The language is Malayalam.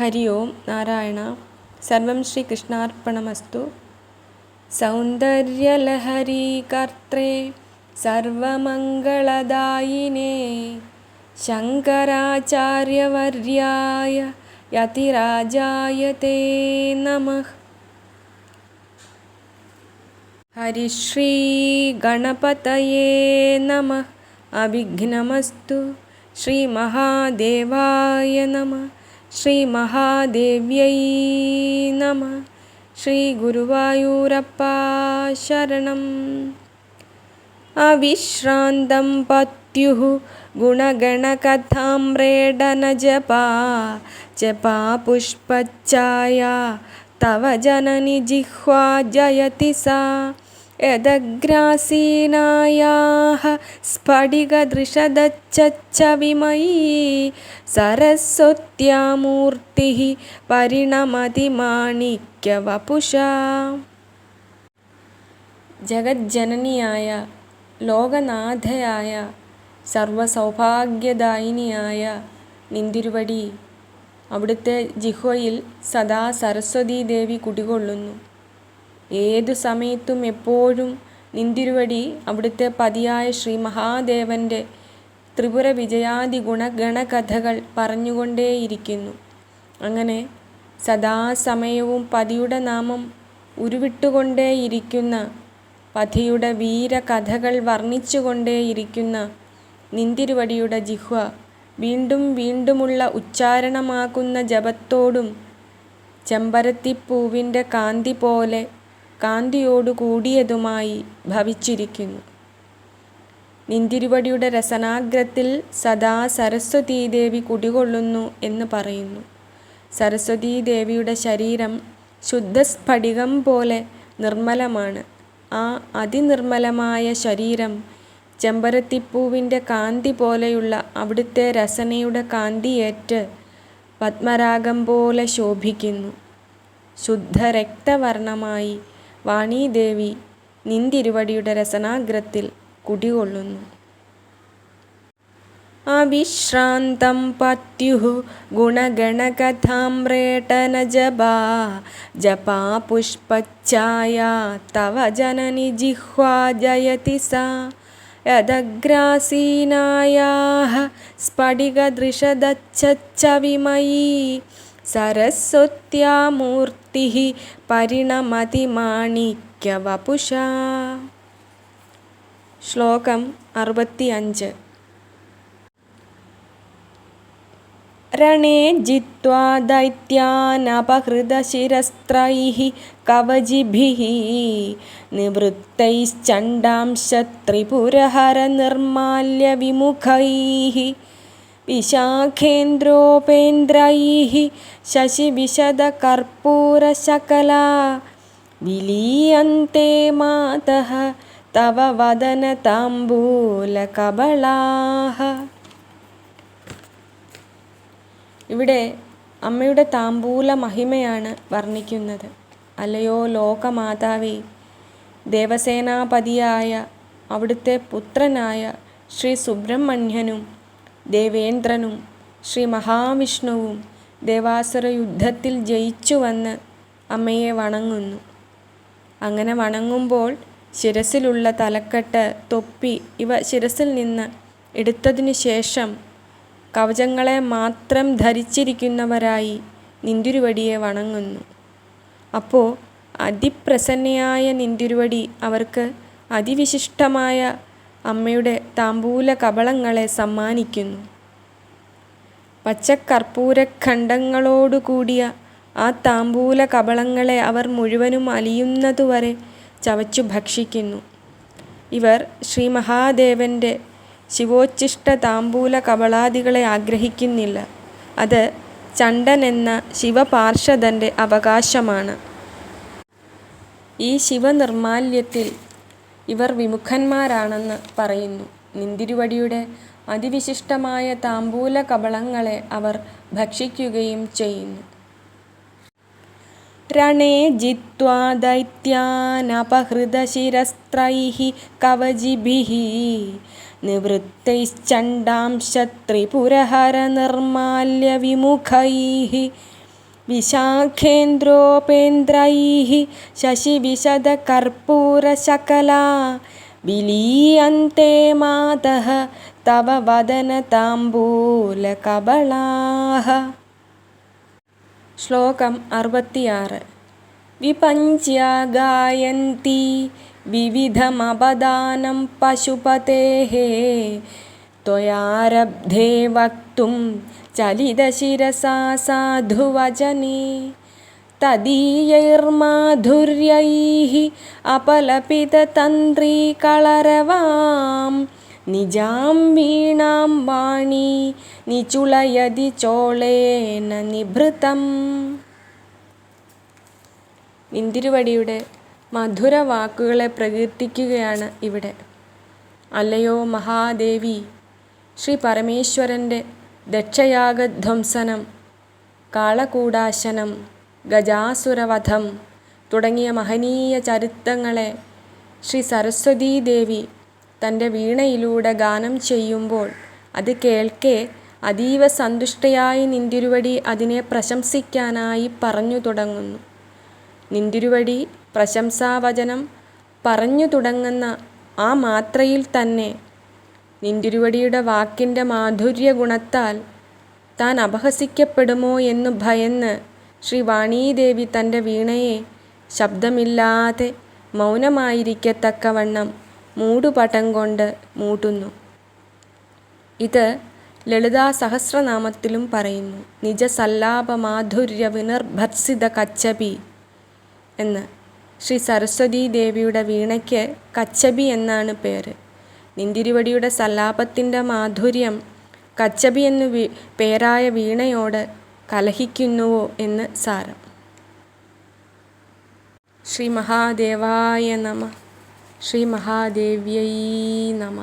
ഹരി ഓം നാരായണ. സർവം ശ്രീകൃഷ്ണാർപ്പണമസ്തു. സൗന്ദര്യലഹരി കർത്രേ സർവമംഗളദായിനേ ശങ്കരാചാര്യവർയായ യതിരാജായ തേ നമഃ. ഹരിശ്രീ ഗണപതയേ നമഃ. അവിഘ്നമസ്തു. ശ്രീ മഹാദേവായ നമഃ. ശ്രീ മഹാദേവ്യൈ നമഃ. ശ്രീ ഗുരുവായൂരപ്പ ശരണം. അവിശ്രാന്തം പത്യുഃ ഗുണഗണകഥാമ്രേഡന ജപാ ജപാ പുഷ്പച്ഛായ തവ ജനനി ജിഹ്വാ ജയതി സാ യദഗ്രാസീനായാഃ സ്ഫടികദൃശദച്ഛവിമയീ സരസ്വത്യാ മൂർത്തിഃ പരിണമതി മാണിക്യവപുഷാ. ജഗജ്ജനനിയായ ലോകനാഥയായ സർവസൗഭാഗ്യദായിനിയായ നിന്തിരുവടി, അവിടുത്തെ ജിഹ്വയിൽ സദാ സരസ്വതീദേവി കുടികൊള്ളുന്നു. ഏതു സമയത്തും എപ്പോഴും നിന്തിരുവടി അവിടുത്തെ പതിയായ ശ്രീ മഹാദേവൻ്റെ ത്രിപുര വിജയാദി ഗുണഗണകഥകൾ പറഞ്ഞുകൊണ്ടേയിരിക്കുന്നു. അങ്ങനെ സദാസമയവും പതിയുടെ നാമം ഉരുവിട്ടുകൊണ്ടേയിരിക്കുന്ന, പതിയുടെ വീരകഥകൾ വർണ്ണിച്ചുകൊണ്ടേയിരിക്കുന്ന നിന്തിരുവടിയുടെ ജിഹ്വ വീണ്ടും വീണ്ടുമുള്ള ഉച്ചാരണമാക്കുന്ന ജപത്തോടും ചെമ്പരത്തിപ്പൂവിൻ്റെ കാന്തി പോലെ കാന്തിയോടു കൂടിയതുമായി ഭവിച്ചിരിക്കുന്നു. നിന്തിരുവടിയുടെ രസനാഗ്രത്തിൽ സദാ സരസ്വതീദേവി കുടികൊള്ളുന്നു എന്ന് പറയുന്നു. സരസ്വതീദേവിയുടെ ശരീരം ശുദ്ധസ്ഫടികം പോലെ നിർമ്മലമാണ്. ആ അതിനിർമ്മലമായ ശരീരം ചെമ്പരത്തിപ്പൂവിൻ്റെ കാന്തി പോലെയുള്ള അവിടുത്തെ രസനയുടെ കാന്തിയേറ്റ് പത്മരാഗം പോലെ ശോഭിക്കുന്നു. ശുദ്ധരക്തവർണമായി വാണീദേവി നിന്തിരുവടിയുടെ രസനാഗ്രത്തിൽ കുടികൊള്ളുന്നു. അവിശ്രാന്തം പത്യുഃ ഗുണഗണകഥാമ്രേഡന ജപാ ജപാ പുഷ്പച്ഛായ തവ ജനനി ജിഹ്വാ ജയതി സാ യദഗ്രാസീനായാഃ സ്ഫടികദൃശദച്ഛവിമയീ സരസ്വത്യാ മൂർത്തിഃ പരിണമതി മാണിക്യവപുഷാ. ശ്ലോകം 65. രണേ ജിത്വാ ദൈത്യാനപഹൃതശിരസ്ത്രൈഃ കവചിഭിഃ നിവൃത്തൈശ്ചണ്ഡാംശത്രിപുരഹരനിർമാല്യവിമുഖൈഃ വിശാഖേന്ദ്രോപേന്ദ്രൈഃ ശശിവിശദകർപ്പൂരശകലാ വിലീയന്തെ മാതഃ തവ വദനതാംബൂലകബളാഃ. ഇവിടെ അമ്മയുടെ താംബൂല മഹിമയാണ് വർണ്ണിക്കുന്നത്. അല്ലയോ ലോകമാതാവേ, ദേവസേനാപതിയായ അവിടുത്തെ പുത്രനായ ശ്രീ സുബ്രഹ്മണ്യനും ദേവേന്ദ്രനും ശ്രീ മഹാവിഷ്ണുവും ദേവാസുര യുദ്ധത്തിൽ ജയിച്ചു വന്ന് അമ്മയെ വണങ്ങുന്നു. അങ്ങനെ വണങ്ങുമ്പോൾ ശിരസിലുള്ള തലക്കെട്ട്, തൊപ്പി ഇവ ശിരസിൽ നിന്ന് എടുത്തതിനു ശേഷം കവചങ്ങളെ മാത്രം ധരിച്ചിരിക്കുന്നവരായി നിന്തിരുവടിയെ വണങ്ങുന്നു. അപ്പോൾ അതിപ്രസന്നയായ നിന്തിരുവടി അവർക്ക് അതിവിശിഷ്ടമായ അമ്മയുടെ താംബൂല കബളങ്ങളെ സമ്മാനിക്കുന്നു. പച്ചക്കർപ്പൂരഖണ്ഡങ്ങളോടുകൂടിയ ആ താംബൂല കബളങ്ങളെ അവർ മുഴുവനും അലിയുന്നതുവരെ ചവച്ചു ഭക്ഷിക്കുന്നു. ഇവർ ശ്രീ മഹാദേവൻ്റെ ശിവോച്ഛിഷ്ട താംബൂല കബളാദികളെ ആഗ്രഹിക്കുന്നില്ല. അത് ചണ്ഡൻ എന്ന ശിവപാർഷദൻ്റെ അവകാശമാണ്. ഈ ശിവനിർമാല്യത്തിൽ ഇവർ വിമുഖന്മാരാണെന്ന് പറയുന്നു. നിന്തിരുവടിയുടെ അതിവിശിഷ്ടമായ താംബൂല കബളങ്ങളെ അവർ ഭക്ഷിക്കുകയും ചെയ്യുന്നു. രണേ ജിത്വാ ദൈത്യാനപഹൃതശിരസ്ത്രൈഃ കവചിഭിഃ നിവൃത്തൈശ്ചണ്ഡാംശത്രിപുരഹരനിർമാല്യവിമുഖൈഃ വിശാഖേന്ദ്രോപേന്ദ്രൈः ശശിവിശദകർപ്പൂരശകലാ വിലീയന്തെ മാതഃ തവ വദനതാംബൂലകബളാഃ. ശ്ലോകം 66. വിപഞ്ച്യ ഗായന്തി വിവിധമപദാനം പശുപതേഃ ത്വയാരബ്ധേ വക്തും ചലിതശിരസാ സാധുവചനേ തദീയൈർമാധുര്യൈഃ അപലപിതതന്ത്രീകളരവാം നിജാം വീണാം വാണീ നിചുളയതി ചോളേന നിഭൃതം. നിന്തിരുവടിയുടെ മധുരവാക്കുകളെ പ്രകീർത്തിക്കുകയാണ് ഇവിടെ. അല്ലയോ മഹാദേവി, ശ്രീ പരമേശ്വരൻ്റെ ദക്ഷയാഗധ്വംസനം, കാളകൂടാശനം, ഗജാസുരവധം തുടങ്ങിയ മഹനീയ ചരിത്രങ്ങളെ ശ്രീ സരസ്വതീദേവി തൻ്റെ വീണയിലൂടെ ഗാനം ചെയ്യുമ്പോൾ അത് കേൾക്കെ അതീവ സന്തുഷ്ടയായി നിന്തിരുവടി അതിനെ പ്രശംസിക്കാനായി പറഞ്ഞു തുടങ്ങുന്നു. നിന്തിരുവടി പ്രശംസാവചനം പറഞ്ഞു തുടങ്ങുന്ന ആ മാത്രയിൽ തന്നെ നിന്തിരുവടിയുടെ വാക്കിൻ്റെ മാധുര്യ ഗുണത്താൽ താൻ അപഹസിക്കപ്പെടുമോ എന്ന് ഭയന്ന് ശ്രീ വാണീദേവി തൻ്റെ വീണയെ ശബ്ദമില്ലാതെ മൗനമായിരിക്കത്തക്കവണ്ണം മൂടുപടം കൊണ്ട് മൂട്ടുന്നു. ഇത് ലളിതാ സഹസ്രനാമത്തിലും പറയുന്നു. നിജസല്ലാപ മാധുര്യ വിനിർഭത്സിത കച്ചപി എന്ന്. ശ്രീ സരസ്വതീ ദേവിയുടെ വീണയ്ക്ക് കച്ചപി എന്നാണ് പേര്. നിന്തിരുവടിയുടെ സല്ലാപത്തിൻ്റെ മാധുര്യം കച്ചപി എന്നു പേരായ വീണയോട് കലഹിക്കുന്നുവോ എന്ന് സാരം. ശ്രീ മഹാദേവായ നമഃ. ശ്രീ മഹാദേവ്യൈ നമഃ.